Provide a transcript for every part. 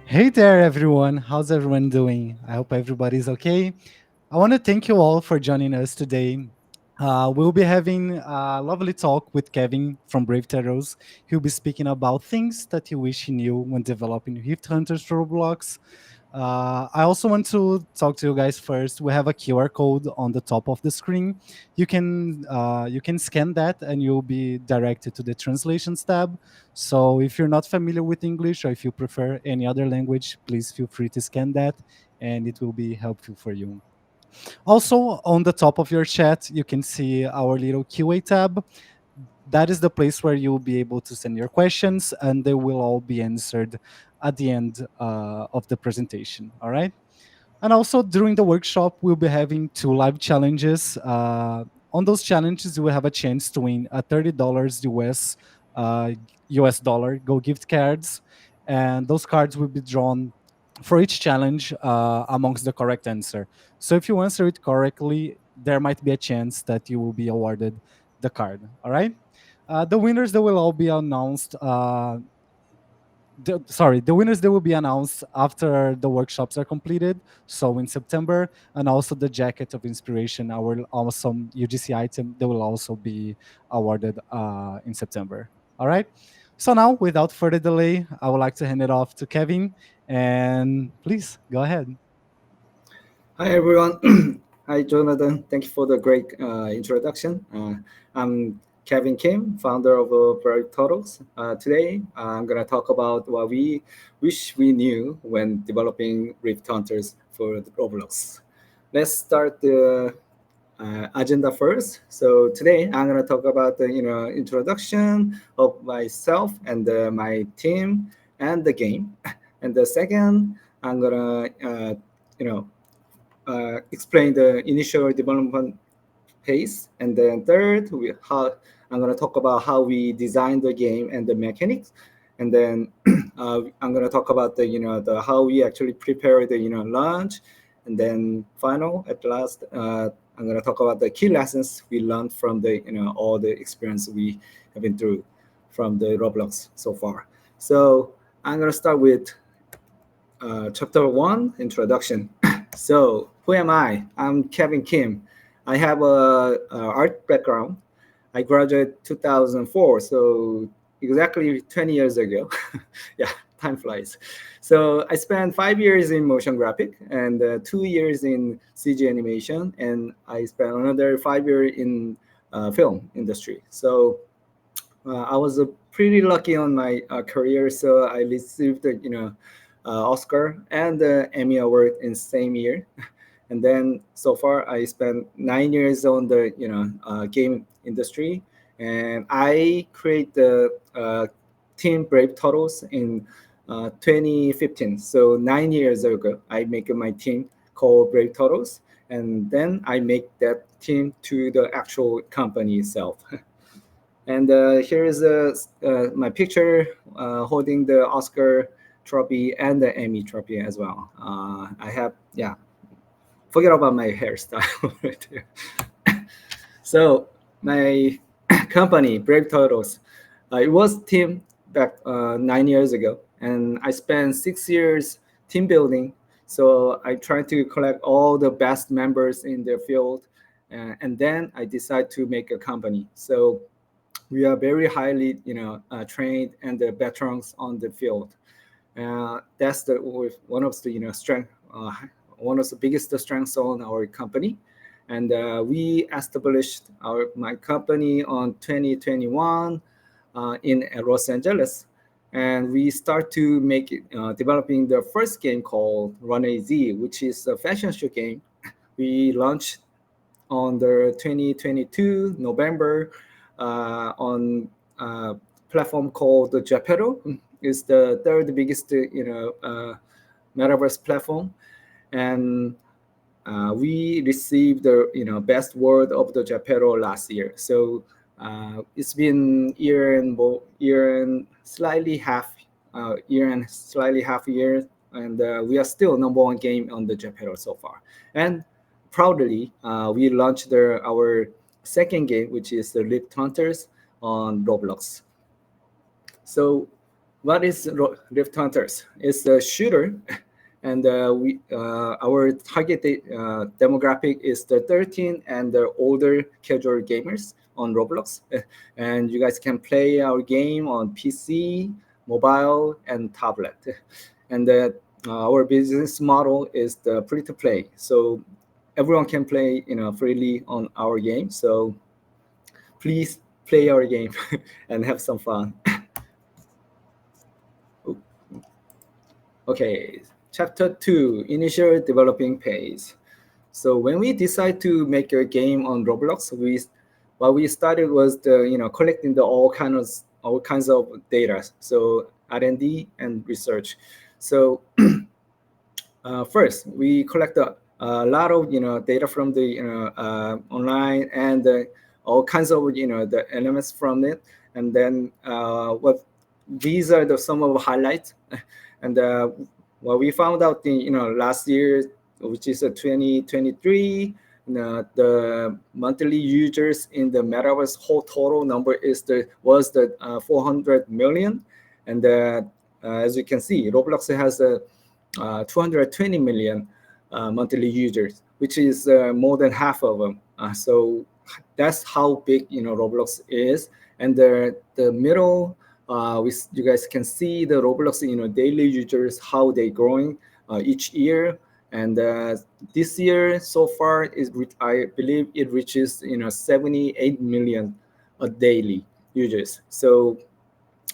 Hey there, everyone. How's everyone doing? I hope everybody's okay. I want to thank you all for joining us today. We'll be having a lovely talk with Kevin from Brave Turtles. He'll be speaking about things that he wish he knew when developing Rift Hunters for Roblox. I also want to talk to you guys first. We have a QR code on the top of the screen. You can scan that, and you'll be directed to the translations tab. So if you're not familiar with English, or if you prefer any other language, please feel free to scan that, and it will be helpful for you. Also, on the top of your chat, you can see our little QA tab. That is the place where you'll be able to send your questions, and they will all be answered at the end of the presentation. All right. And also during the workshop, we'll be having two live challenges. On those challenges, you will have a chance to win a $30 US dollar Go gift cards, and those cards will be drawn for each challenge amongst the correct answer. So if you answer it correctly, there might be a chance that you will be awarded the card. All right. The winners that will all be announced the winners they will be announced after the workshops are completed, so in September. And also the jacket of inspiration, our awesome UGC item, they will also be awarded in September. All right, so now without further delay, I would like to hand it off to Kevin, and please go ahead. Hi, everyone. Hi, Jonathan. Thank you for the great introduction. I'm Kevin Kim, founder of Bright Totals. Today, I'm going to talk about what we wish we knew when developing Rift Hunters for the Roblox. Let's start the agenda first. So today, I'm going to talk about the introduction of myself and my team and the game. And the second, I'm going to you know explain the initial development phase, and then third, I'm going to talk about how we design the game and the mechanics, and then I'm going to talk about the how we actually prepare the launch, and then final at last. I'm going to talk about the key lessons we learned from the all the experience we have been through from the Roblox so far. So I'm going to start with chapter one, introduction. So, who am I? I'm Kevin Kim. I have a art background. I graduated 2004, so exactly 20 years ago. Yeah, time flies. So I spent 5 years in motion graphic and 2 years in CG animation, and I spent another 5 years in film industry. So I was pretty lucky on my career, so I received the Oscar and the Emmy Award in same year. And then so far, I spent 9 years on the game industry, and I create the team Brave Turtles in 2015. So 9 years ago, I make my team called Brave Turtles, and then I make that team to the actual company itself. And here is my picture holding the Oscar trophy and the Emmy trophy as well. I have, yeah, forget about my hairstyle right there. So my company, Brave Turtles, it was team back 9 years ago, and I spent 6 years team building. So I tried to collect all the best members in the field, and then I decide to make a company. So we are very highly trained and the veterans on the field. That's the one of the strength, one of the biggest strengths on our company. And we established my company on 2021 in Los Angeles, and we start to make it, developing the first game called Run AZ, which is a fashion show game. We launched on the 2022 November on a platform called the Geppetto. It's the third biggest metaverse platform, and we received the best word of the Geppetto last year. So it's been year and slightly half year, and we are still number one game on the Geppetto so far. And proudly, we launched our second game, which is the Rift Hunters on Roblox. So what is Rift Hunters? It's a shooter, and we our target demographic is the 13 and the older casual gamers on Roblox, and you guys can play our game on PC, mobile, and tablet. And our business model is the free to play, so everyone can play freely on our game. So please play our game and have some fun. Okay, chapter 2, initial developing phase. So when we decide to make a game on Roblox, we what we started was the collecting the all kinds of data. So R&D and research. So first, we collect a lot of data from the online, and all kinds of the elements from it, and then what these are the some of the highlights. And what we found out in last year, which is 2023, the monthly users in the metaverse whole total number was the 400 million, and as you can see, Roblox has a 220 million monthly users, which is more than half of them. So that's how big Roblox is. And the middle, you guys can see the Roblox daily users, how they growing each year. And this year so far I believe it reaches 78 million daily users. So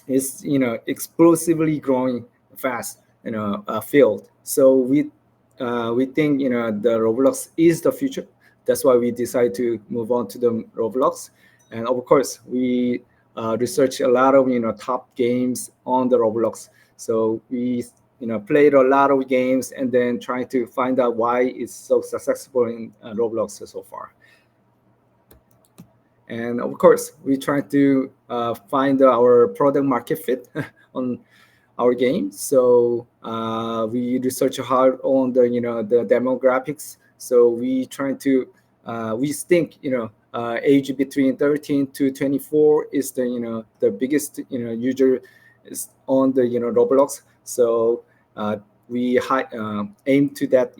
is explosively growing fast field. So we think the Roblox is the future. That's why we decide to move on to the Roblox. And of course we research a lot of top games on the Roblox. So we played a lot of games and then trying to find out why it's so successful in Roblox so far. And of course we try to find our product market fit on our game. So we research hard on the the demographics. So we try to we think age between 13 to 24 is the the biggest user is on the Roblox. So we aim to that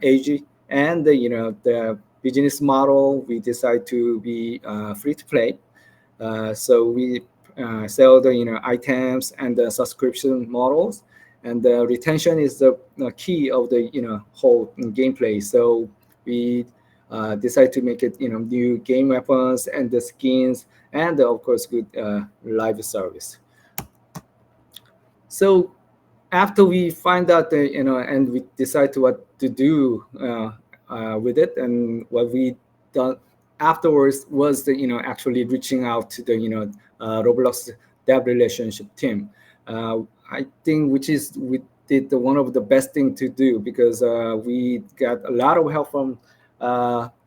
age. And the the business model, we decide to be free to play. So we sell the items and the subscription models, and the retention is the key of the whole gameplay. So we decide to make it new game weapons and the skins, and of course good live service. So after we find out the and we decide to what to do with it, and what we done afterwards was the actually reaching out to the Roblox dev relationship team. I think which is we did one of the best thing to do, because we got a lot of help from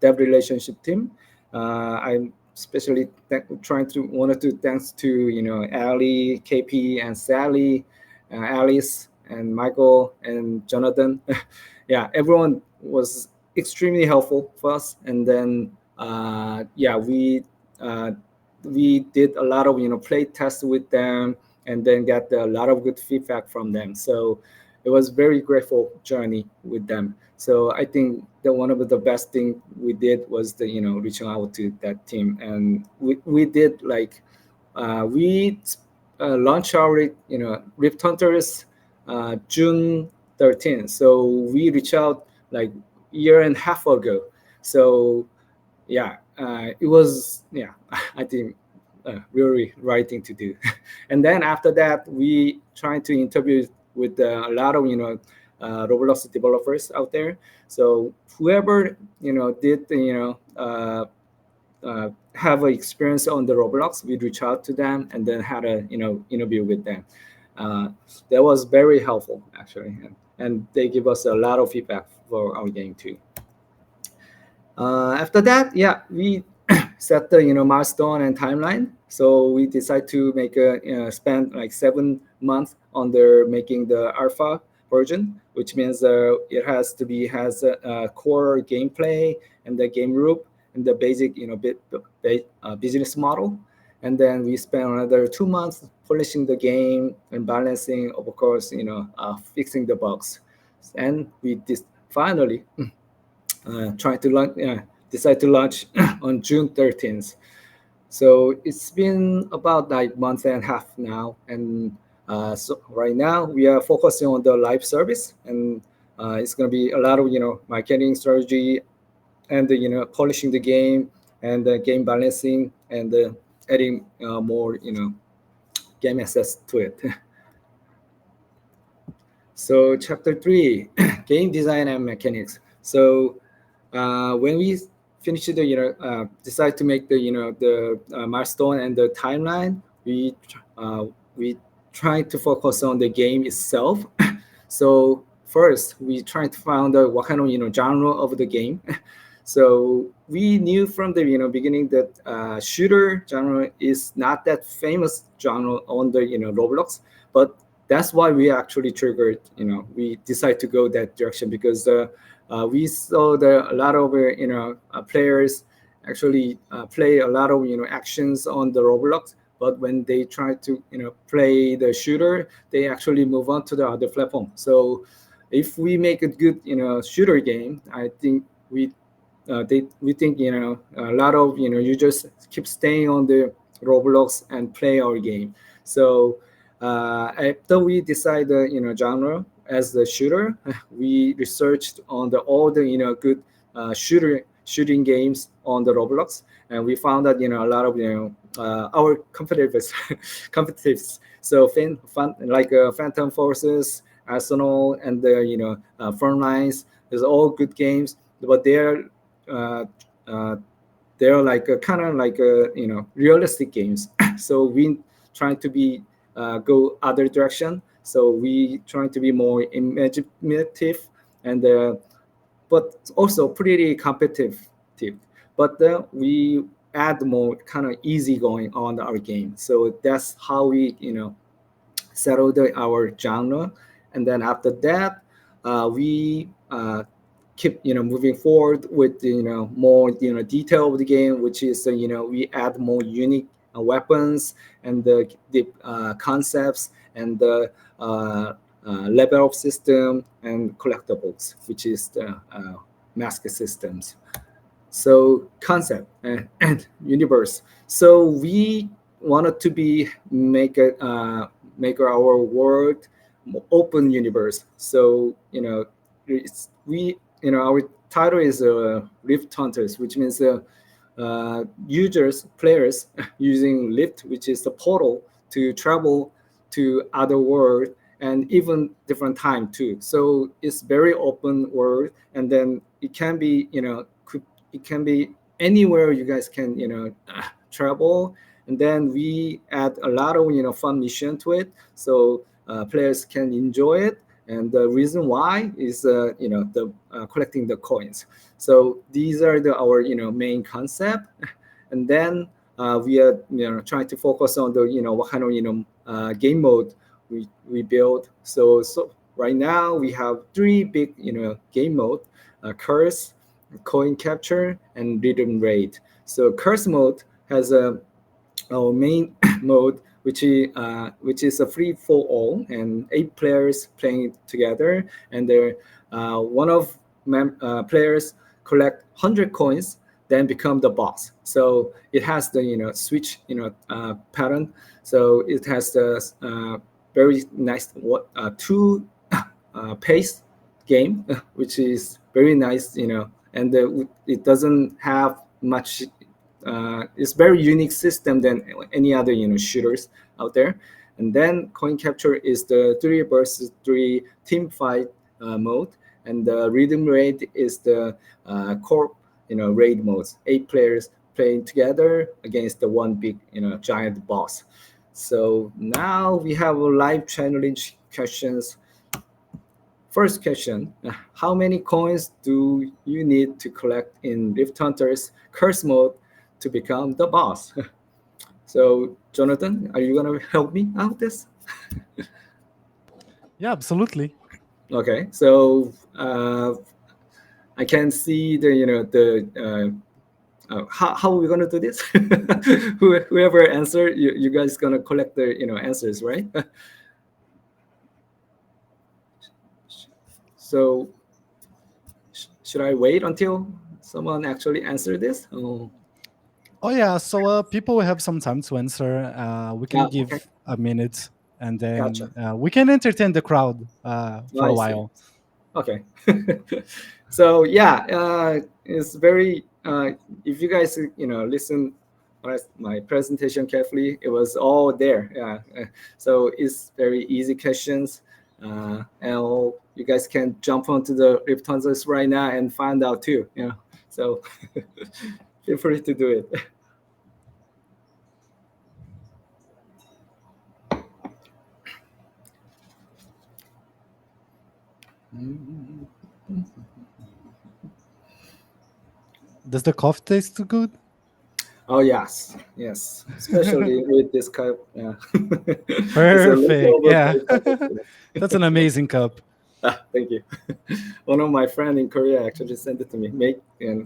dev relationship team. I'm especially trying to wanted to thanks to Ali, KP, and Sally, Alice, and Michael, and Jonathan. Yeah, everyone was extremely helpful for us. And then yeah, uh, we did a lot of play tests with them, and then got a lot of good feedback from them. So it was very grateful journey with them. So I think that one of the best thing we did was the reaching out to that team. And we did like we launched our Rift Hunters June 13th. So we reached out like year and a half ago. So yeah, it was, yeah, I think really right thing to do. And then after that, we trying to interview with a lot of Roblox developers out there. So whoever did the have an experience on the Roblox, we reach out to them and then had a interview with them. Uh, that was very helpful actually, and they give us a lot of feedback for our game too. After that, yeah, we set the milestone and timeline. So we decide to make a spend like 7 months on the making the alpha version, which means it has a core gameplay and the game group and the basic business model. And then we spent another 2 months polishing the game and balancing, of course, fixing the bugs. And we finally try to launch, decide to launch on June 13th. So it's been about like month and a half now, and so right now we are focusing on the live service, and it's going to be a lot of marketing strategy and polishing the game and game balancing and adding more game access to it. So chapter three, game design and mechanics. So when we finish the decide to make the the milestone and the timeline, uh, we try to focus on the game itself. So first we try to find out what kind of genre of the game. So we knew from the beginning that shooter genre is not that famous genre on the Roblox, but that's why we actually triggered. We decided to go that direction because we saw that a lot of players actually play a lot of actions on the Roblox, but when they try to play the shooter, they actually move on to the other platform. So if we make a good shooter game, I think we think a lot of users keep staying on the Roblox and play our game. So after we decide the genre as the shooter, we researched on the all the good shooting games on the Roblox, and we found that a lot of our competitors competitors. So fun like Phantom Forces, Arsenal, and the Frontlines. There's all good games, but uh, uh, they're like kind of like realistic games. So we trying to be go other direction. So we trying to be more imaginative and but also pretty competitive. But we add more kind of easy going on our game. So that's how we settle our genre, and then after that, we keep moving forward with more detail of the game, which is we add more unique weapons and the concepts and the level of system and collectibles, which is the mask systems. So concept and universe. So we wanted to be make our world open universe. So we our title is Rift Hunters, which means users players using Lift, which is the portal to travel to other world and even different time too. So it's very open world, and then it can be it can be anywhere you guys can travel, and then we add a lot of fun mission to it, so players can enjoy it. And the reason why is the collecting the coins. So these are our main concept. And then we are trying to focus on the what kind of game mode we build. So right now we have three big game mode: curse, coin capture, and rhythm raid. So curse mode has our main mode, which is a free for all, and 8 players playing together, and there one of players collect 100 coins, then become the boss. So it has the switch pattern. So it has the very nice two pace game, which is very nice, and it doesn't have much. It's very unique system than any other shooters out there. And then coin capture is the 3 versus 3 team fight mode, and the rhythm raid is the core raid modes. 8 players playing together against the one big giant boss. So now we have a live challenge questions. First question: how many coins do you need to collect in Rift Hunters Curse mode to become the boss? So, Jonathan, are you gonna help me out this? Yeah, absolutely. Okay, so I can see the how are we gonna do this? Whoever answer, you guys gonna collect the answers, right? So should I wait until someone actually answer this? Oh, Oh yeah, so people will have some time to answer. We can yeah, okay, give a minute, and gotcha. then we can entertain the crowd Oh, for a I see. while. Okay. So yeah, it's very. If you guys listen my presentation carefully, it was all there. Yeah. So it's very easy questions, and you guys can jump onto the Riptonsers right now and find out too. So feel free to do it. Does the coffee taste too good? Oh yes, yes, especially with this cup. Yeah, it's a Perfect. leftover Yeah, break cup. that's an amazing cup. Thank you. One of my friend in Korea actually sent it to me, make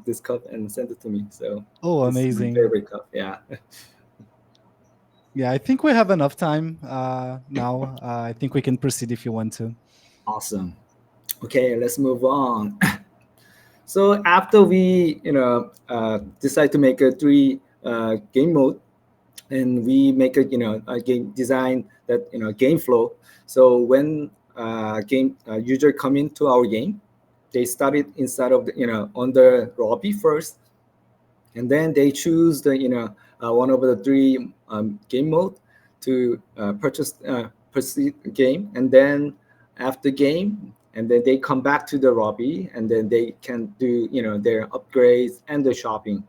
this cup and sent it to me. So Oh, this is my amazing. favorite cup. Yeah, Yeah, I think we have enough time now. I think we can proceed if you want to. awesome. Okay, let's move on. So after we decide to make a three game mode, and we make a game design that game flow. So when game user come into our game, they start it inside of the on the lobby first, and then they choose the one of the three game mode to proceed the game, and then after game, and then they come back to the lobby, and then they can do their upgrades and the shopping.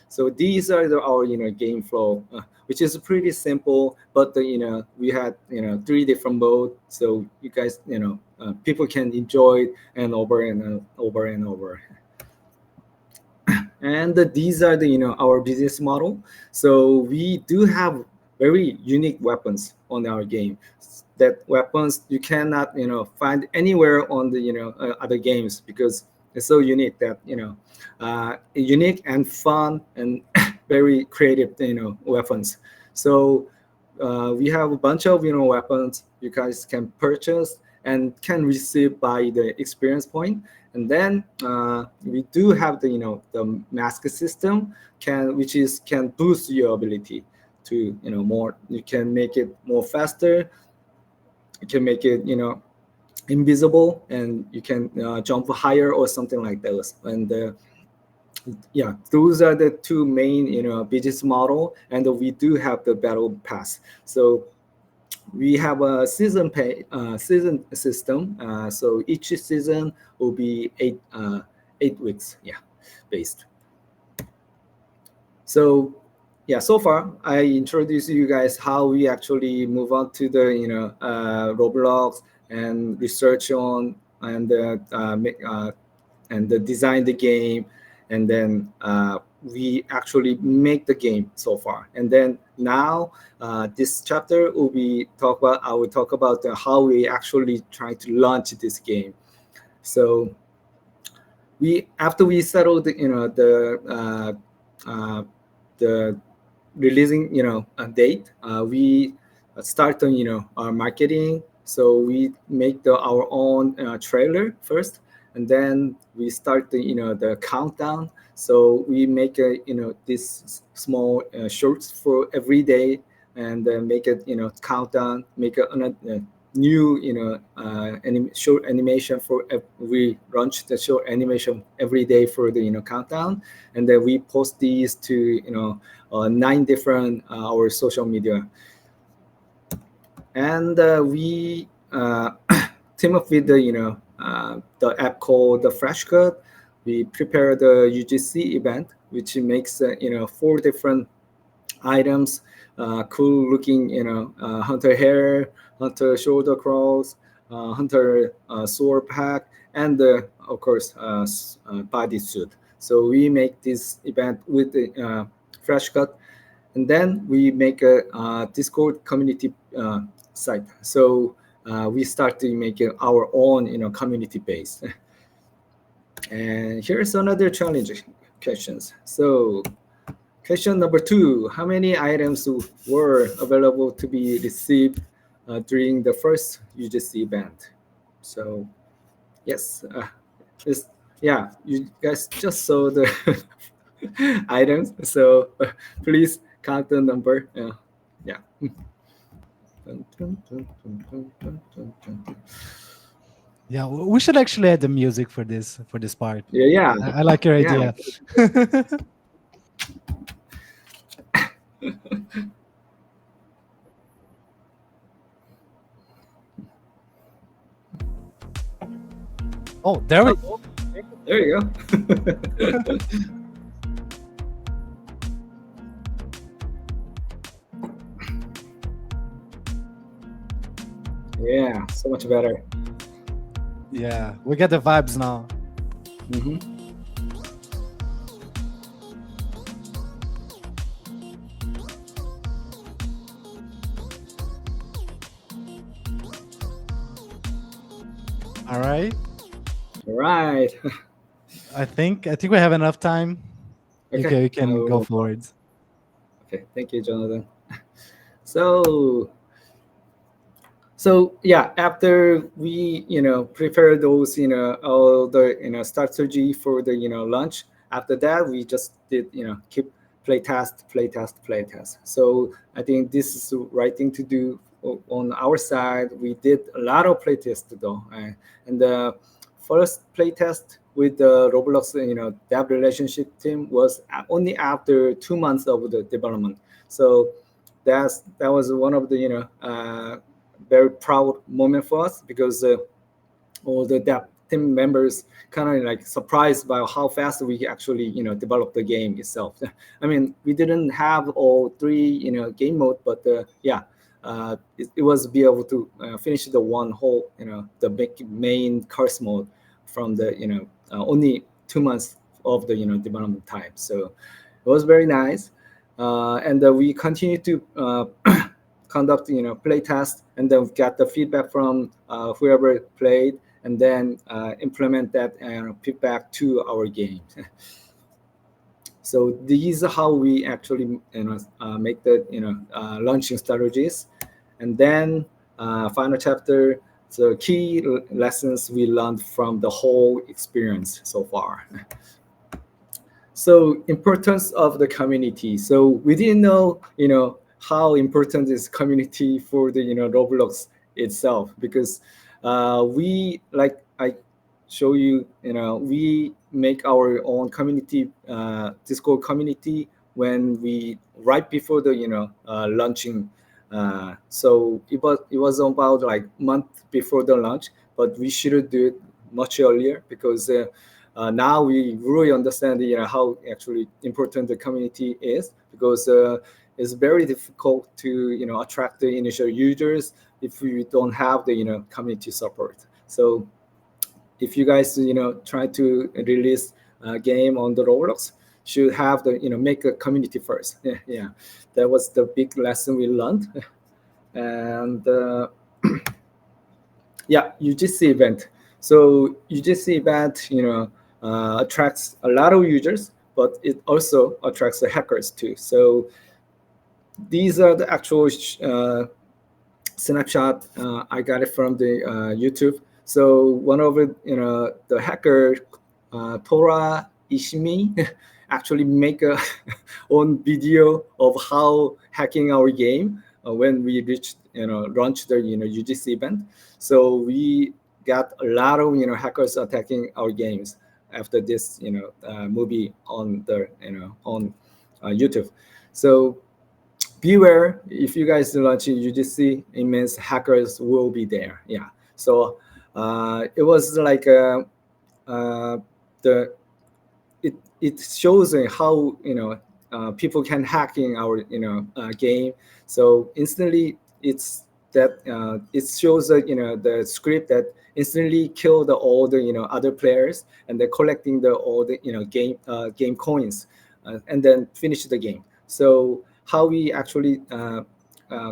So these are our game flow, which is pretty simple, but we had three different modes, so you guys people can enjoy it and over and over and over. And these are the our business model. So we do have very unique weapons on our game, that weapons you cannot find anywhere on the other games, because it's so unique that unique and fun and very creative weapons. So we have a bunch of weapons you guys can purchase and can receive by the experience point. And then we do have the the mask system, which is can boost your ability to more. You can make it more faster. You can make it invisible, and you can jump higher or something like those. And yeah, those are the two main business model. And we do have the battle pass. So we have a season system. So each season will be 8 weeks. Yeah, based. So yeah, so far I introduced you guys how we actually move on to the Roblox and research on and design the game, and then we actually make the game so far. And then now this chapter will be talk about I will talk about how we actually try to launch this game. So we after we settle the the releasing a date, we start on our marketing. So we make our own trailer first, and then we start the the countdown. So we make a this small shorts for every day, and make it countdown, make a new short animation for we launch the short animation every day for the countdown. And then we post these to 9 different our social media. And we team up with the the app called the Fresh Cut. We prepare the UGC event, which makes 4 different items, cool looking hunter hair, hunter shoulder crawls, hunter sword pack, and of course body suit. So we make this event with the Fresh Cut. And then we make a Discord community site. So we start to make our own community base. And here's another challenge questions. So question number two: how many items were available to be received during the first UGC event? So yes, this, yeah, you guys just saw the items. So please count the number. Yeah. Dun, dun, dun, dun, dun, dun, dun, dun. Yeah, we should actually add the music for this part. Yeah, yeah, I like your yeah. idea. Oh, there we. Oh, there you go. Yeah, so much better. Yeah, we get the vibes now. Hmm. All right. All right. I think we have enough time. Okay. You can go No problem. forward. Okay. Thank you, Jonathan. So yeah, after we prepare those all the strategy for the launch. After that, we just did keep play test. So I think this is the right thing to do. On our side, we did a lot of play test though, and the first play test with the Roblox dev relationship team was only after 2 months of the development. So that was one of the very proud moment for us because all the dev team members kind of like surprised by how fast we actually developed the game itself. I mean, we didn't have all three game mode, but yeah, it was be able to finish the one whole the big main curse mode from the only 2 months of the development time. So it was very nice, and we continue to conduct play test, and then get the feedback from whoever played, and then implement that feedback to our game. So these are how we actually make the launching strategies, and then final chapter. The key lessons we learned from the whole experience so far. So importance of the community. So we didn't know how important is community for the Roblox itself, because we, like I show you, we make our own community, Discord community, when we right before the launching. So it was about like month before the launch, but we should do it much earlier, because now we really understand how actually important the community is, because it's very difficult to attract the initial users if we don't have the community support. So if you guys try to release a game on the Roblox, should have the make a community first. Yeah, yeah. That was the big lesson we learned. And yeah, UGC event. So UGC event attracts a lot of users, but it also attracts the hackers too. So these are the actual snapshot. I got it from the YouTube. So one of it, the hacker, Tora Ishimi, actually make a own video of how hacking our game when we reached, launched the UGC event. So we got a lot of hackers attacking our games after this movie on the on YouTube. So beware, if you guys launch in UGC, it means hackers will be there. Yeah. So it was like the it shows how people can hack in our game. So instantly it's that it shows that the script that instantly kill the all the other players, and they're collecting the all the game coins, and then finish the game. So how we actually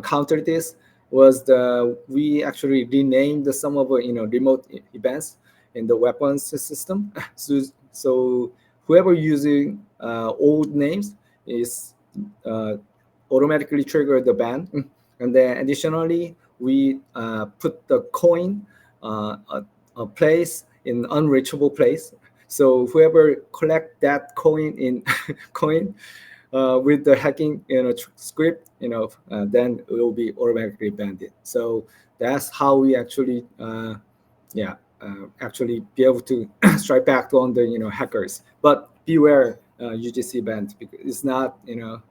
counter this was the we actually renamed some of the remote events in the weapons system. So whoever using old names is uh, automatically trigger the ban. And then additionally, we put the coin a place in unreachable place. So whoever collect that coin in coin with the hacking script, then it will be automatically banned. So that's how we actually yeah actually be able to strike back on the hackers. But beware UGC bans, because it's not you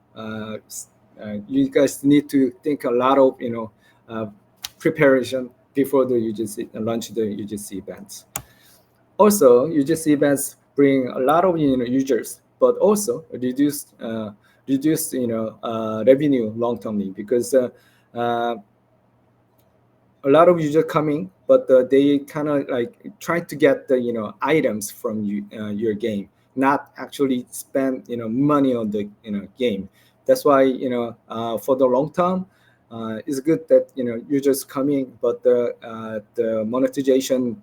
guys need to think a lot of preparation before the UGC launch the UGC bans. Also, UGC events bring a lot of users, but also reduce revenue long termly, because uh, a lot of users coming, but they kind of like trying to get the items from your game, not actually spend money on the game. That's why for the long term, it's good that users coming, but the monetization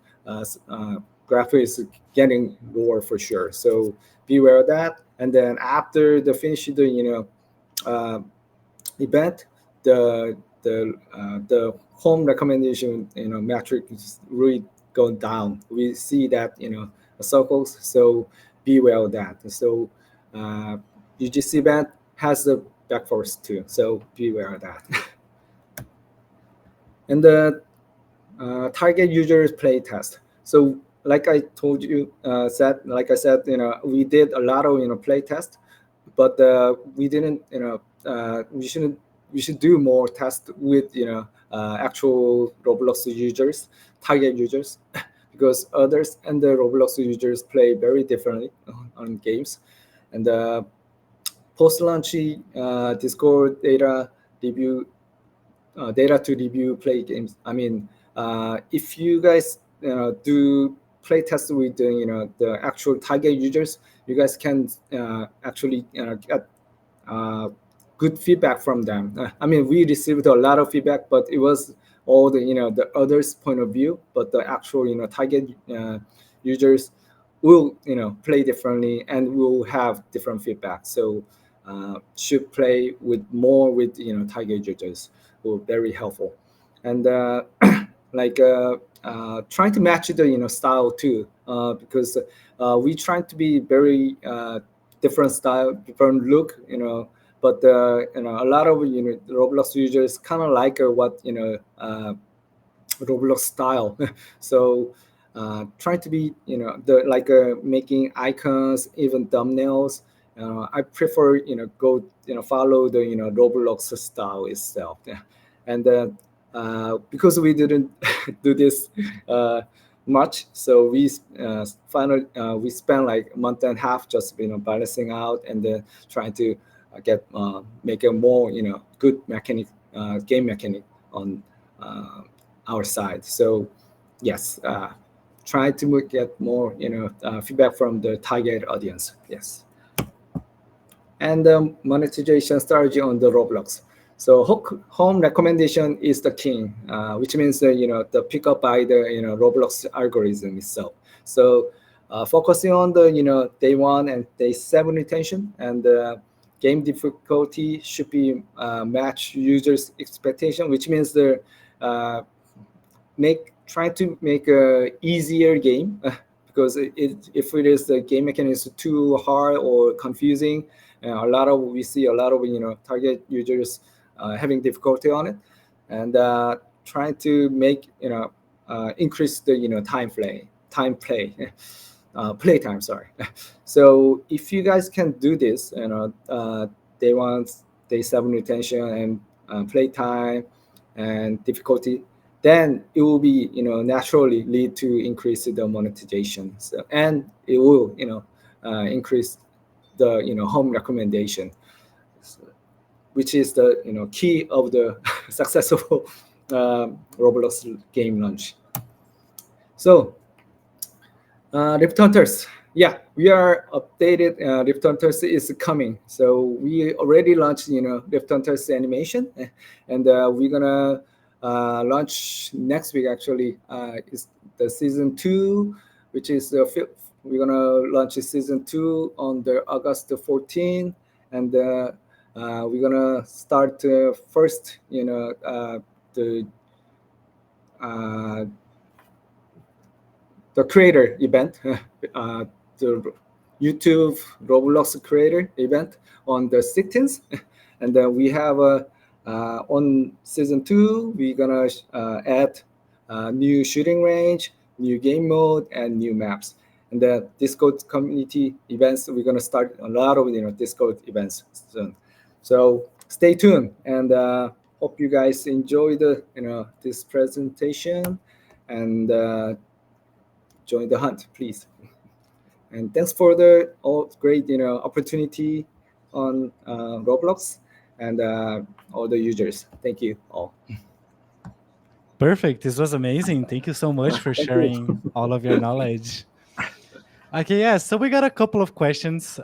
graphic is getting lower for sure. So be aware of that. And then after the finish the uh, event, the home recommendation metric is really going down. We see that circles, so be aware of that. So uh, UGC event has the backforce too, so be aware of that. And the target users play test. So like I told you, like I said, we did a lot of play test, but we didn't, we should do more tests with actual Roblox users, target users, because others and the Roblox users play very differently on games. And post launch Discord review data to review play games. I mean, if you guys do play test with the actual target users, you guys can actually get uh, good feedback from them. I mean, we received a lot of feedback, but it was all the the others' point of view. But the actual target users will play differently and will have different feedback. So should play with more with target users, will very helpful. And like trying to match the style too, because we trying to be very different style, different look, but a lot of Roblox users kind of like what Roblox style. So trying to be the like making icons, even thumbnails. I prefer go follow the Roblox style itself. Yeah. And because we didn't do this much, so we spent like a month and a half just balancing out, and then trying to get make a more good mechanic, game mechanic on uh, our side. So yes, try to get more feedback from the target audience. Yes. And monetization strategy on the Roblox. So home recommendation is the king, which means the pickup by the Roblox algorithm itself. So focusing on the day 1 and day 7 retention, and game difficulty should be match users' expectation, which means the uh, make try to make a easier game, because if it is the game mechanic is too hard or confusing, we see a lot of target users having difficulty on it, and trying to make increase the time play play time, sorry. So if you guys can do this, day 1, day 7 retention, and play time and difficulty, then it will be naturally lead to increase the monetization. So, and it will increase the home recommendation, which is the key of the successful Roblox game launch. So Rift Hunters. Yeah, we are updated. Rift Hunters is coming. So we already launched, Rift Hunters animation, and we're gonna launch next week. Actually, is the season 2, which is we're gonna launch season two on the August 14th, and we're gonna start first, the uh, the creator event, the YouTube Roblox creator event on the 16th, and then we have on season two we're gonna add new shooting range, new game mode, and new maps. And the Discord community events, we're gonna start a lot of Discord events soon. So stay tuned, and hope you guys enjoy the this presentation, and join the hunt, please. And thanks for the all great opportunity on Roblox, and all the users. Thank you all. Perfect. This was amazing. Thank you so much for Thank you. sharing all of your knowledge. Okay, yeah. So we got a couple of questions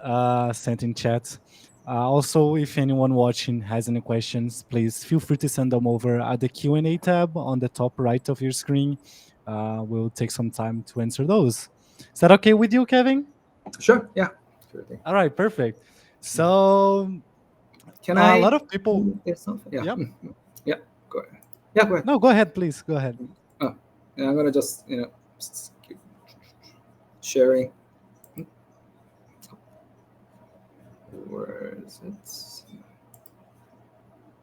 sent in chat. Also, if anyone watching has any questions, please feel free to send them over at the Q&A tab on the top right of your screen. We'll take some time to answer those. Is that okay with you, Kevin? Sure. Yeah. Sure thing. All right, perfect. So Can a I lot of people. do something? Yeah. Yep. Yeah. Go ahead. Yeah. Go ahead. No, go ahead, please. Go ahead. Oh, and I'm gonna just keep sharing. Where is it?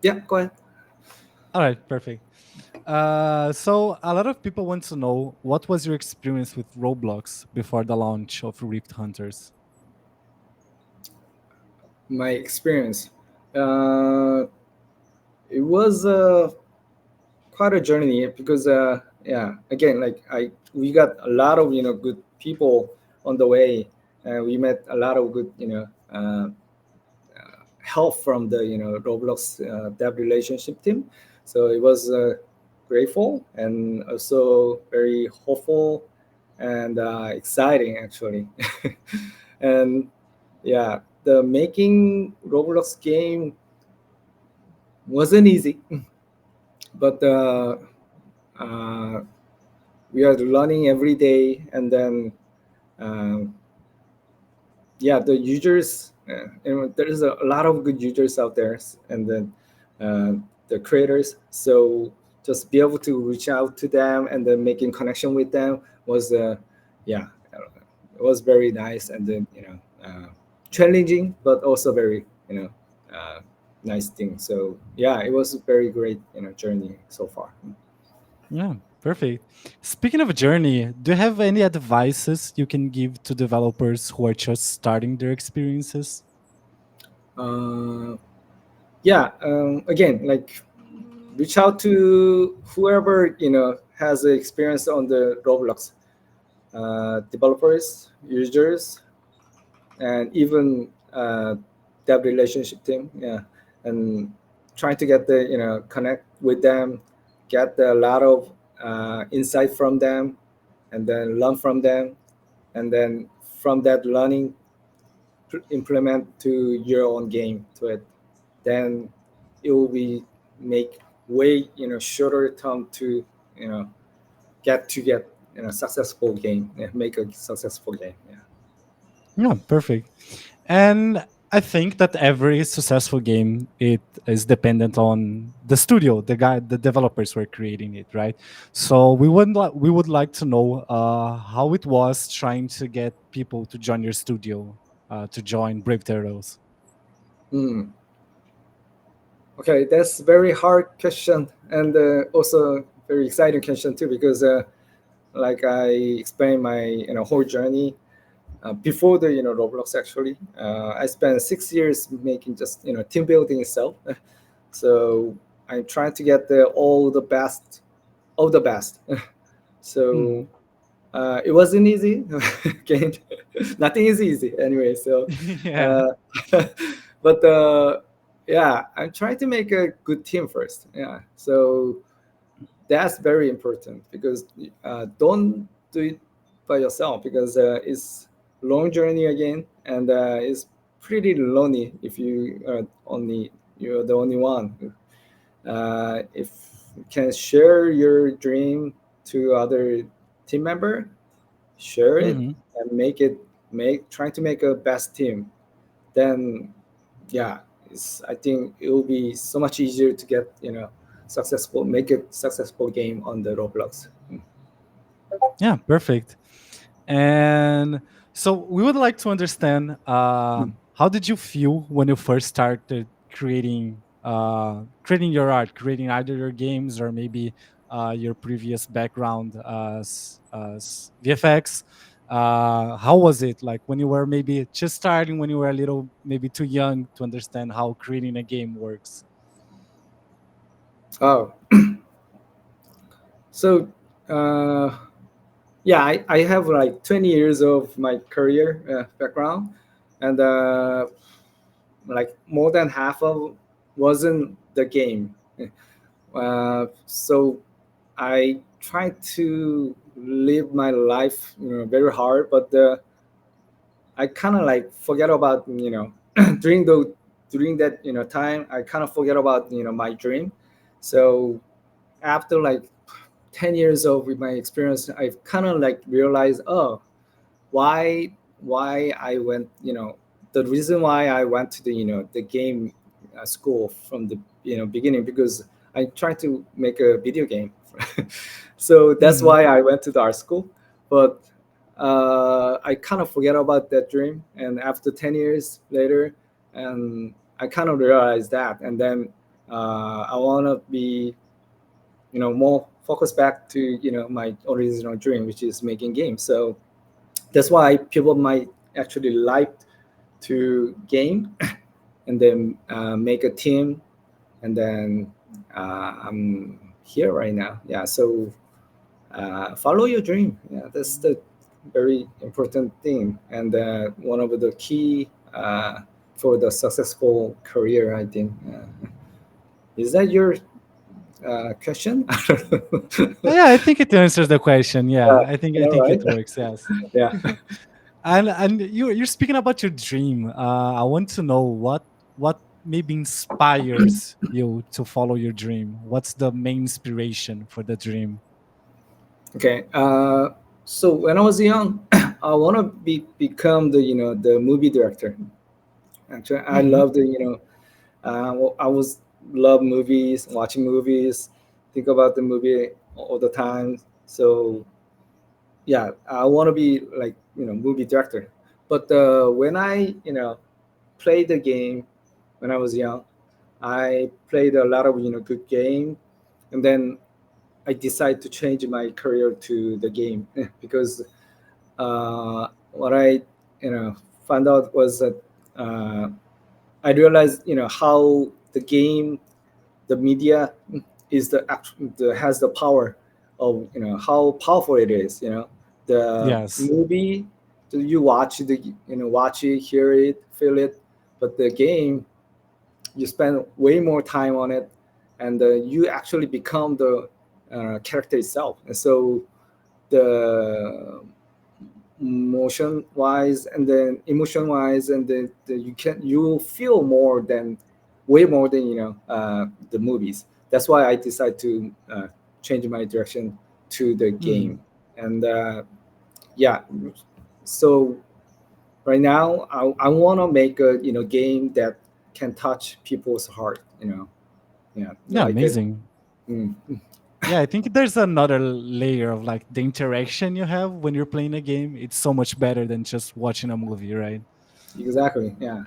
Yeah. Go ahead. All right, perfect. So a lot of people want to know what was your experience with Roblox before the launch of Rift Hunters? My experience. Uh, it was quite a journey because yeah, again, like I we got a lot of good people on the way. We met a lot of good help from the Roblox dev relationship team. So it was grateful and also very hopeful and exciting actually. And yeah, the making Roblox game wasn't easy, but uh, we are learning every day, and then um, yeah, the users, there is a lot of good users out there, and then the creators. So just be able to reach out to them and then making connection with them was yeah, it was very nice, and then challenging, but also very uh, nice thing. So yeah, it was a very great journey so far. Yeah, perfect. Speaking of a journey, do you have any advices you can give to developers who are just starting their experiences? uh, yeah, again, like reach out to whoever has the experience on the Roblox, developers, users, and even dev relationship team. Yeah, and trying to get the connect with them, get a lot of insight from them, and then learn from them, and then from that learning implement to your own game to it. Then it will be make way shorter term to you know get successful game, yeah, make a successful game. Yeah. Yeah, perfect. And I think that every successful game it is dependent on the studio, the developers who are creating it, right? So we would like to know how it was trying to get people to join your studio, to join Brave Turtles. Mm. Okay, that's very hard question, and also very exciting question too, because like I explained my whole journey before the Roblox actually. I spent 6 years making just team building itself. So I'm trying to get the all the best of the best. So Mhm. it wasn't easy. Again, nothing is easy anyway. So, Yeah. uh, but yeah, I'm trying to make a good team first. Yeah, so that's very important because don't do it by yourself because it's long journey again, and it's pretty lonely if you're the only one. If you can share your dream to other team member, share it, Hmm. and make trying to make a best team. Then yeah, I think it will be so much easier to get successful, make a successful game on the Roblox. Yeah, perfect. And so we would like to understand, how did you feel when you first started creating your art, creating either your games or maybe your previous background as VFX? How was it like when you were maybe just starting, when you were a little maybe too young to understand how creating a game works? Oh, so uh, yeah, I have like 20 years of my career background, and like more than half of wasn't the game. So I try to live my life, very hard, but I kind of like forget about during the during that time I kind of forget about my dream. So after like 10 years of with my experience, I've kind of like realized, oh, why I went, the reason why I went to the the game school from the beginning, because I tried to make a video game. So that's Hmm. why I went to the art school. But I kind of forget about that dream, and after 10 years later, and I kind of realized that, and then I want to be more focused back to my original dream, which is making games. So that's why people might actually like to game and then make a team, and then I'm here right now. Yeah, so follow your dream. Yeah, that's the very important thing, and one of the key for the successful career, I think. Is that your question? Yeah, I think it answers the question. Yeah, I All think right. it works. Yes. Yeah. And you're speaking about your dream. I want to know what maybe inspires you to follow your dream. What's the main inspiration for the dream? Okay. So when I was young, I want to become the the movie director. Actually, I Hmm. love the I was love movies, watching movies, think about the movie all the time. So yeah, I want to be like movie director. But when I played the game when I was young, I played a lot of good game, and then I decided to change my career to the game because what I found out was that uh, I realized how the game, the media is the has the power of how powerful it is. The Yes. movie, you watch the watch it, hear it, feel it, but the game you spend way more time on it, and you actually become the character itself. And so the motion wise and then emotion wise, and then you will feel more than way more than the movies. That's why I decided to change my direction to the Hmm. game. And yeah, so right now I want to make a game that can touch people's heart, yeah, Yeah, like a amazing. mm, Yeah, I think there's another layer of like the interaction you have when you're playing a game. It's so much better than just watching a movie, right? exactly, yeah.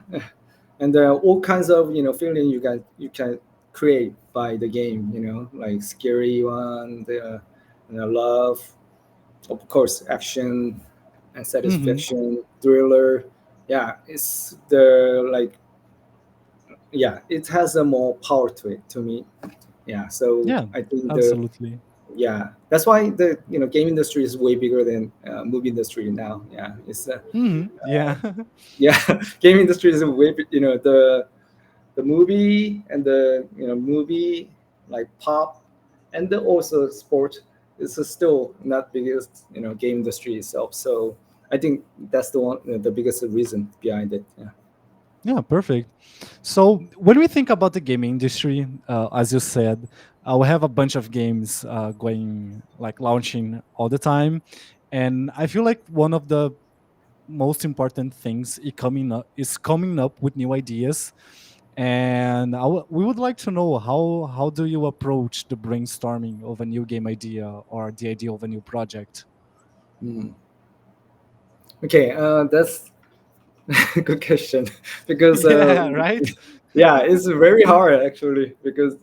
And there are all kinds of feeling you can create by the game, like scary one, the love, of course, action and Hmm. satisfaction, thriller. Yeah, it's the like, yeah, it has a more power to it to me. Yeah, so Yeah, I think absolutely. yeah, that's why the game industry is way bigger than movie industry now. Yeah, it's Hmm. Yeah. yeah, game industry is way the movie and the movie like pop, and the also sport is still not biggest game industry itself. So I think that's the one, the biggest reason behind it. Yeah. Yeah, perfect. So when we think about the gaming industry, as you said, we have a bunch of games going like launching all the time, And I feel like one of the most important things is coming up with new ideas. And we would like to know how do you approach the brainstorming of a new game idea or the idea of a new project? Mm. Okay, that's a good question because Yeah, right. yeah, it's very hard actually because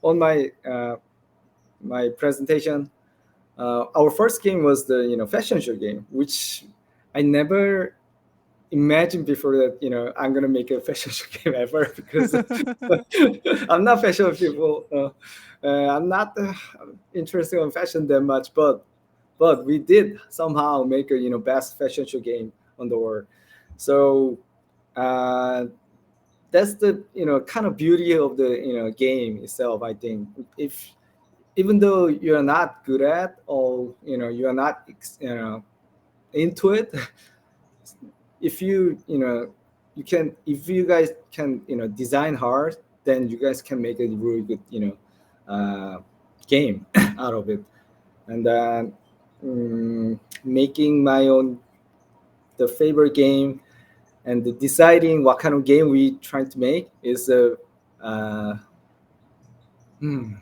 on my presentation, our first game was the fashion show game, which I never imagined before that I'm gonna make a fashion show game ever because I'm not fashion people. I'm not interested in fashion that much, but we did somehow make a best fashion show game on the world. So uh, that's the kind of beauty of the game itself. I think if even though you're not good at or you're not into it, if you can if you guys can design hard, then you guys can make a really good game out of it. And making my own the favorite game and deciding what kind of game we trying to make is a hmm,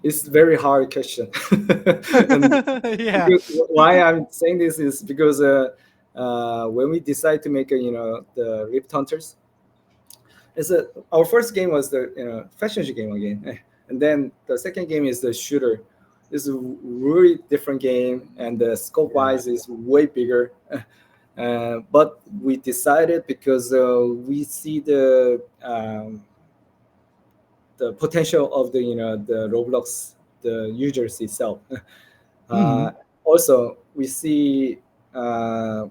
it's very hard question. And Yeah. because why I'm saying this is because when we decide to make a the Rift Hunters, it's a our first game was the fashion show game again, and then the second game is the shooter. It's a really different game, and the scope Yeah. wise is way bigger. But we decided because we see the potential of the the Roblox the users itself. Hmm. Uh, Also, we see uh,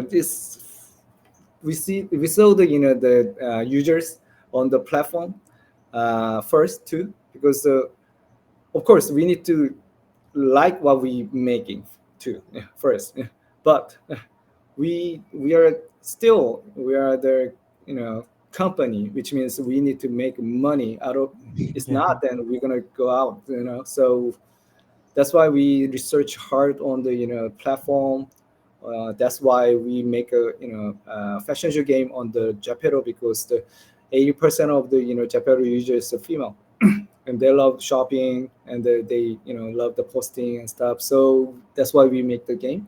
this we saw the the users on the platform first too because of course we need to like what we making too first, but we are the company, which means we need to make money out of. It's Yeah. not then we're gonna go out, so that's why we research hard on the platform. That's why we make a fashion show game on the Japero because the 80% of the Japero users are female, and they love shopping and they love the posting and stuff. So that's why we make the game.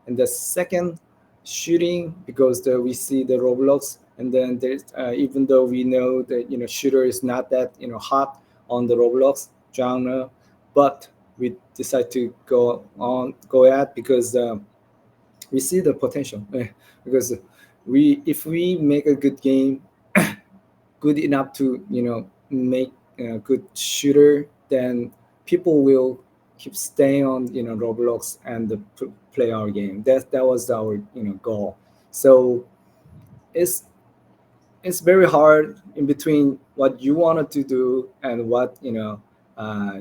And the second, shooting, because we see the Roblox, and then there's even though we know that shooter is not that hot on the Roblox genre, but we decide to go at because we see the potential. Because we if we make a good game good enough to make a good shooter, then people will keep staying on Roblox and play our game. That was our goal. So it's it's very hard in between what you wanted to do and what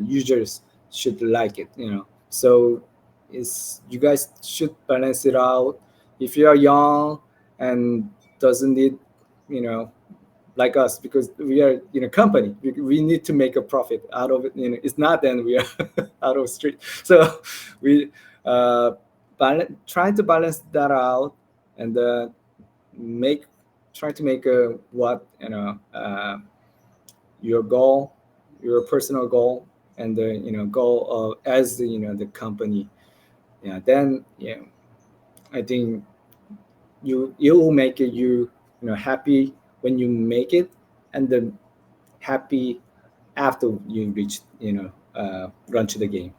users should like it. So it's you guys should balance it out. If you are young and doesn't need you know like us, because we are company, we need to make a profit out of it. It's not then we are out of street. So we uh trying to balance that out, and make try to make a what your goal, your personal goal, and the goal of as the the company. Yeah, then I think you will make it happy when you make it, and then happy after you reach run to the game.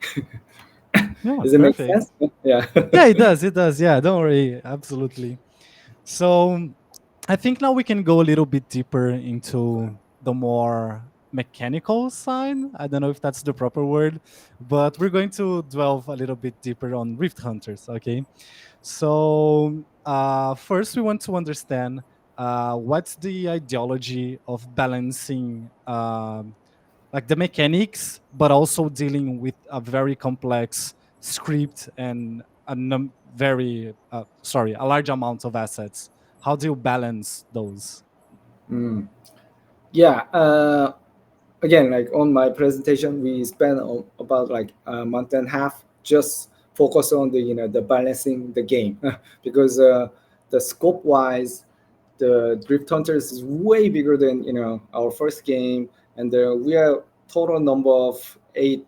Yeah, Does it make perfect. sense? Yeah. Yeah, it does. It does. Yeah, don't worry. Absolutely. So I think now we can go a little bit deeper into the more mechanical side. I don't know if that's the proper word, but we're going to delve a little bit deeper on Rift Hunters. Okay. So first, we want to understand what's the ideology of balancing like the mechanics, but also dealing with a very complex script and very sorry, a large amount of assets. How do you balance those? Mm. Yeah. again, like on my presentation, we spent about like a month and a half just focus on the the balancing the game because the scope wise, the Drift Hunters is way bigger than our first game, and we are total number of eight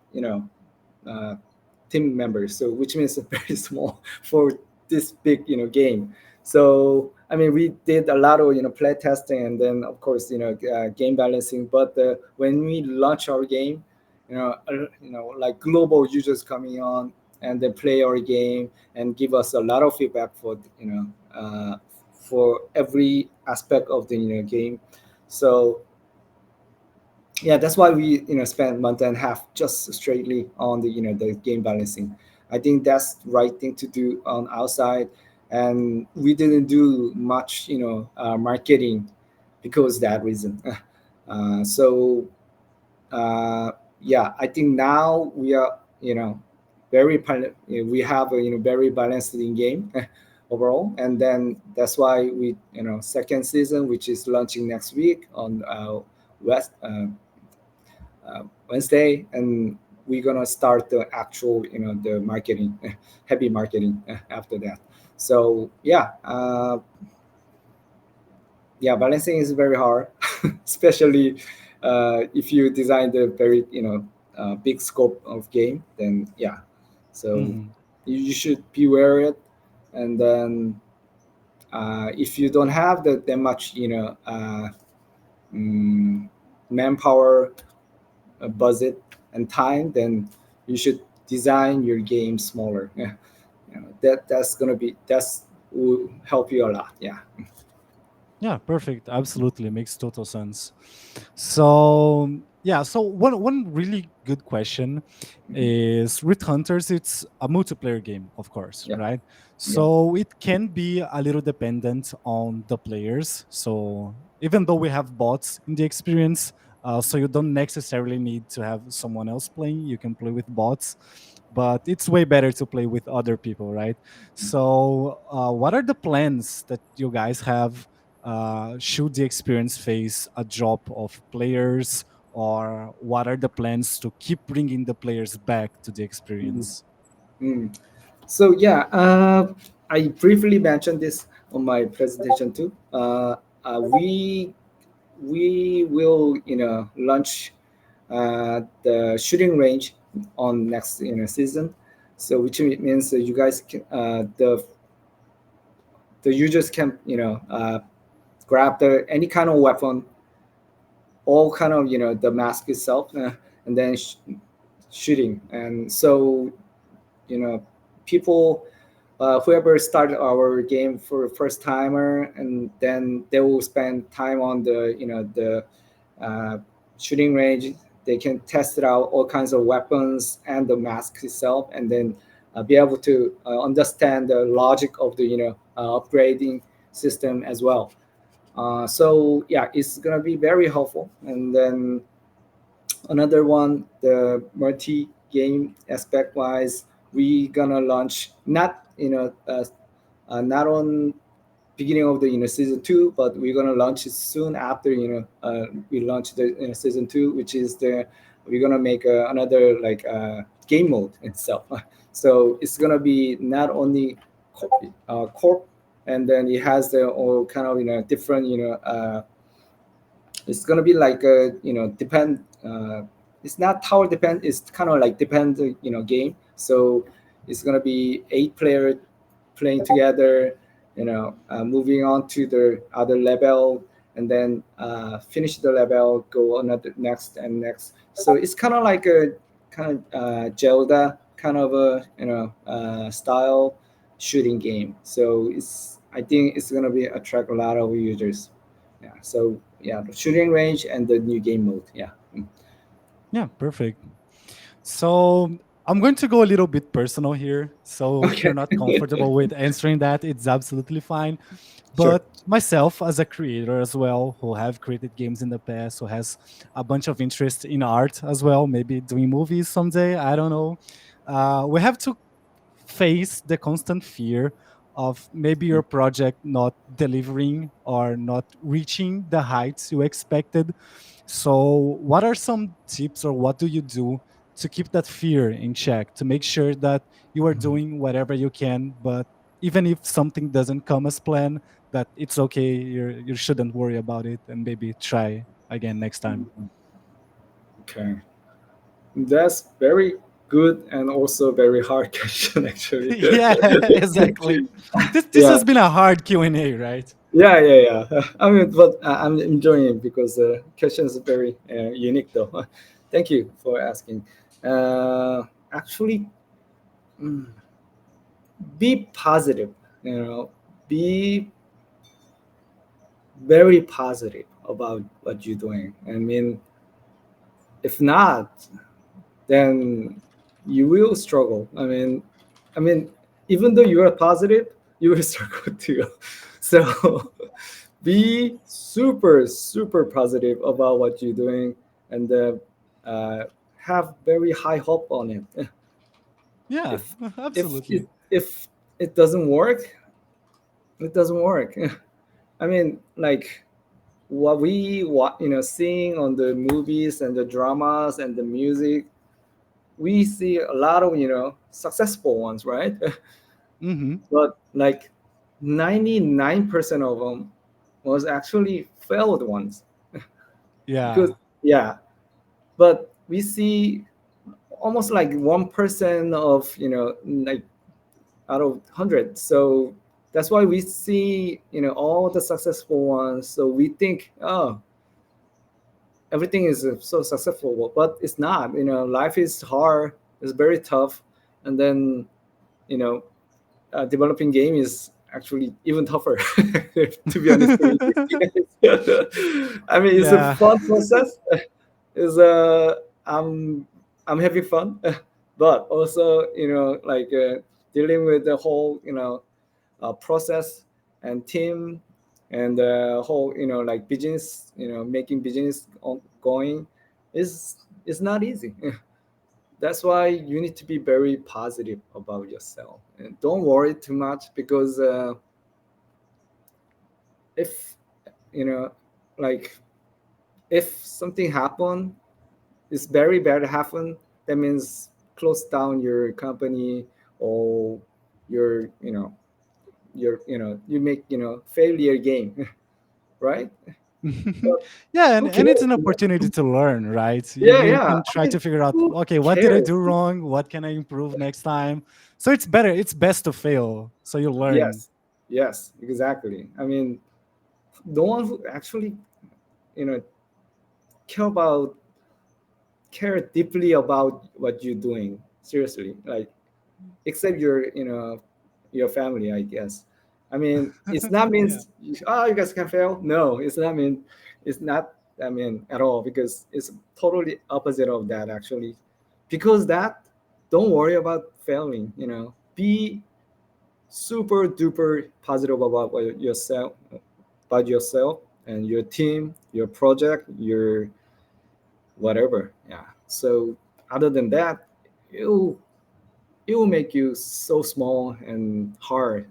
uh, team members, so which means very small for this big game. So I mean, we did a lot of play testing, and then of course game balancing. But when we launch our game, like global users coming on and then play our game and give us a lot of feedback for for every aspect of the game. So yeah, that's why we spent month and a half just straightly on the the game balancing. I think that's the right thing to do on outside, and we didn't do much marketing because of that reason. So yeah, I think now we are we have a very balanced in game overall, and then that's why we second season, which is launching next week on west Wednesday, and we're gonna start the actual, the marketing, heavy marketing after that. So yeah, yeah, balancing is very hard, especially if you design the very, big scope of game. Then yeah, so Hmm. you should be aware of it, and then if you don't have that much, mm, manpower, budget and time, then you should design your game smaller. Yeah, that's gonna be that's will help you a lot. Yeah. Yeah, perfect. Absolutely makes total sense. So yeah, so one really good question Mhm. is with Hunters, it's a multiplayer game, of course, Yeah. right? Yeah. So it can be a little dependent on the players. So even though we have bots in the experience, so you don't necessarily need to have someone else playing. You can play with bots, but it's way better to play with other people, right? So, what are the plans that you guys have? Should the experience face a drop of players, or what are the plans to keep bringing the players back to the Mhm. experience? Mm. So yeah, I briefly mentioned this on my presentation too. We will launch the shooting range on next season. So which means that you guys can, the users can grab the any kind of weapon, all kind of the mask itself, and then shooting. And so people, whoever started our game for first timer, and then they will spend time on the uh, shooting range. They can test it out, all kinds of weapons and the mask itself, and then be able to understand the logic of the upgrading system as well. So yeah, it's gonna be very helpful. And then another one, the multi game aspect wise, we gonna launch not not on beginning of the season two, but we're gonna launch it soon after we launch the season two, which is the we're gonna make another like game mode itself. So it's gonna be not only corp, and then it has the all kind of different it's gonna be like a depend. It's not tower depend. It's kind of like depend game. So it's gonna be eight player playing together. Moving on to the other level, and then finish the level, go another next and next. So it's kind of like a kind of Zelda kind of a style shooting game. So it's I think it's gonna be attract a lot of users. Yeah. So yeah, the shooting range and the new game mode. Yeah. Mm. Yeah, perfect. So I'm going to go a little bit personal here. So if you're Okay. not comfortable with answering that, it's absolutely fine. Sure. But myself as a creator as well, who have created games in the past, who has a bunch of interest in art as well, maybe doing movies someday, I don't know. We have to face the constant fear of maybe your project not delivering or not reaching the heights you expected. So, what are some tips or what do you do to keep that fear in check, to make sure that you are doing whatever you can, but even if something doesn't come as planned, that it's okay, you shouldn't worry about it and maybe try again next time? Okay, that's very good and also very hard question actually. Yeah, exactly. This Yeah, has been a hard Q&A, right? yeah. I mean, but I'm enjoying it because the question is very unique though. Thank you for asking. Uh, Actually, mm, be positive. You know, be very positive about what you're doing. I mean, if not, then you will struggle. I mean, even though you are positive, you will struggle too. So be super positive about what you're doing, and uh, have very high hope on it. Yeah, If if absolutely. if it doesn't work, it doesn't work. I mean, like what seeing on the movies and the dramas and the music, we see a lot of successful ones, right? Hmm. But like 99% of them was actually failed ones. Because Yeah. yeah, but we see almost like 1% of like out of 100. So that's why we see all the successful ones, so we think, oh, everything is so successful, but it's not. Life is hard, it's very tough, and then you know developing game is actually even tougher. To be honest with you. I mean, it's a Yeah. fun process. Is I'm having fun, but also like dealing with the whole process and team and the whole like business, making business going is not easy. That's why you need to be very positive about yourself and don't worry too much, because if you know like if something happen, it's very bad happen, that means close down your company, or your you make failure game. Right. But Yeah, who and it's cares, an opportunity to learn, right? You yeah, can I try mean, to figure out, who okay, what did I cares? do wrong? What can I improve next time? So it's better, it's best to fail so you learn. Yes, yes, exactly. I mean, no one who actually you know care about care deeply about what you're doing, seriously, like, except your family, I guess. I mean, it's not Yeah. means, oh, you guys can fail. No, it's not, I mean, at all, because it's totally opposite of that actually. Because that, don't worry about failing, be super duper positive about yourself and your team, your project, your whatever. Yeah. So other than that, it'll it will make you so small and hard.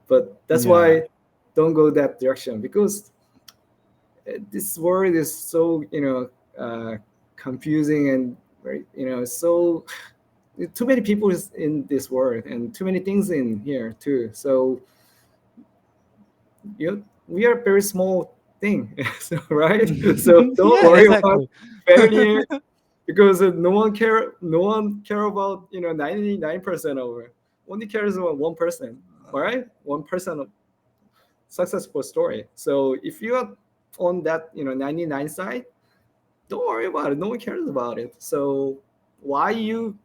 But that's Yeah. why don't go that direction, because this world is so confusing and very so too many people is in this world and too many things in here too. So we are a very small thing. So, right? So don't Yeah, worry about exactly. failure, because no one care about 99% of it. Only cares about 1%. All right, 1% of successful story. So if you are on that 99 side, don't worry about it. No one cares about it. So why you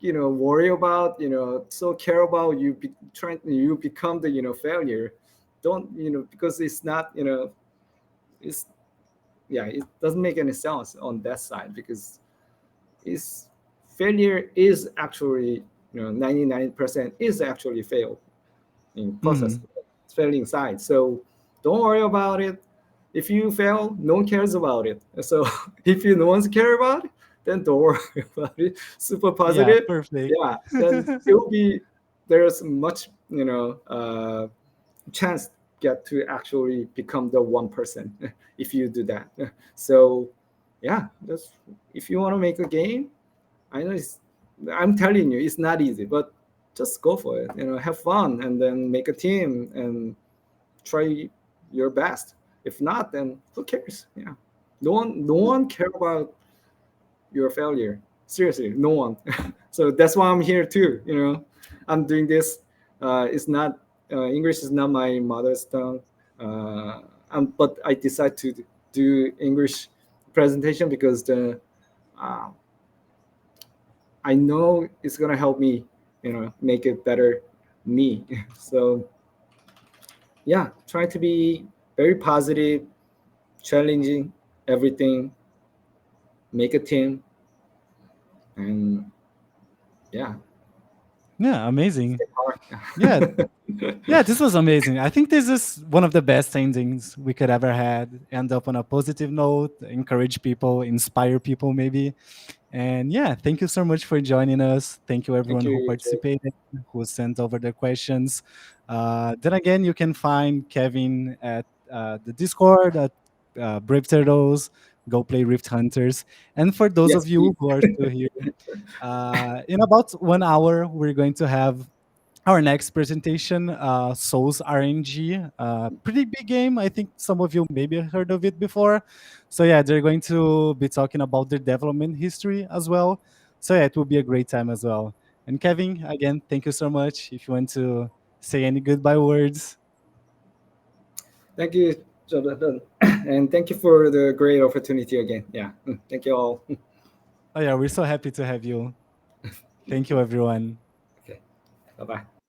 worry about so care about you become the failure. Don't because it's not it's yeah, it doesn't make any sense on that side, because is failure is actually 99% is actually fail in process, Mhm. failing side. So don't worry about it. If you fail, no one cares about it. So if you no one's care about it, then don't worry about it. Super Yeah, positive. perfect. Yeah, then it will be there's much chance get to actually become the 1% if you do that. So yeah, that's if you want to make a game. I know I'm telling you, it's not easy, but just go for it. Have fun and then make a team and try your best. If not, then who cares? Yeah, no one care about your failure. Seriously, no one. So that's why I'm here too. I'm doing this. It's not English is not my mother's tongue, but I decide to do English presentation because uh, I know it's gonna help me, make it better me. So yeah, try to be very positive, challenging everything, make a team, and yeah, Yeah, amazing. stay hard. Yeah, yeah, this was amazing. I think this is one of the best endings we could ever had. End up on a positive note, encourage people, inspire people, maybe. And yeah, thank you so much for joining us. Thank you, Thank everyone who you, Joe. participated, who sent over their questions. Then again, you can find Kevin at the Discord at Brave Turtles. Go play Rift Hunters. And for those Yes, of you please. who are still here, in about 1 hour, we're going to have our next presentation, Souls RNG, pretty big game. I think some of you maybe heard of it before. So yeah, they're going to be talking about their development history as well. So yeah, it will be a great time as well. And Kevin, again, thank you so much. If you want to say any goodbye words. Thank you, Jonathan. And thank you for the great opportunity again. Yeah. Thank you all. Oh yeah, we're so happy to have you. Thank you, everyone. Okay. Bye bye.